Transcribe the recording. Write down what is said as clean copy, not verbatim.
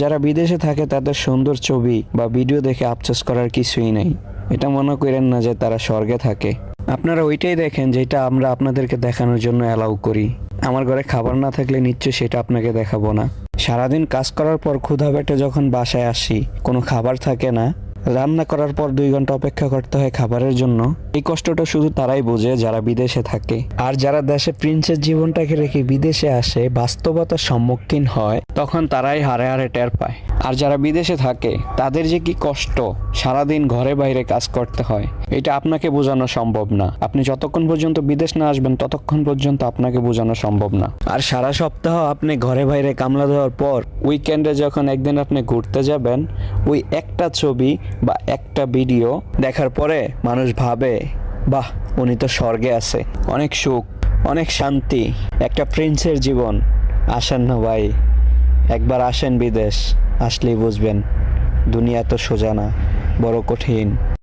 যারা বিদেশে থাকে তাদের সুন্দর ছবি বা ভিডিও দেখে আফসোস করার কিছুই নেই। এটা মনে করেন না যে তারা স্বর্গে থাকে। আপনারা ওইটাই দেখেন যেটা আমরা আপনাদেরকে দেখানোর জন্য অ্যালাউ করি। আমার ঘরে খাবার না থাকলে নিশ্চয়ই সেটা আপনাকে দেখাবো না। সারাদিন কাজ করার পর ক্ষুধা পেটে যখন বাসায় আসি, কোনো খাবার থাকে না, রান্না করার পর 2 ঘন্টা অপেক্ষা করতে হয় খাবারের জন্য। এই কষ্টটা শুধু তারাই বোঝে যারা বিদেশে থাকে। আর যারা দেশে প্রিন্সের জীবনটাকে রেখে বিদেশে আসে, বাস্তবতার সম্মুখীন হয়, তখন তারাই হারে হারে টের পায়। আর যারা বিদেশে থাকে তাদের যে কি কষ্ট, সারাদিন ঘরে বাইরে কাজ করতে হয়, এটা আপনাকে বোঝানো সম্ভব না। আপনি যতক্ষণ পর্যন্ত বিদেশ না আসবেন ততক্ষণ পর্যন্ত আপনাকে বোঝানো সম্ভব না। আর সারা সপ্তাহ আপনি ঘরে বাইরে কামলা দেওয়ার পর উইকেন্ডে যখন একদিন আপনি ঘুরতে যাবেন, ওই একটা ছবি বা একটা ভিডিও দেখার পরে মানুষ ভাবে, বাহ, উনি তো স্বর্গে আছে, অনেক সুখ, অনেক শান্তি, একটা প্রিন্সের জীবন। আসেন না ভাই, একবার আসেন বিদেশ, আসলেই বুঝবেন দুনিয়া তো সোজা না, বড় কঠিন।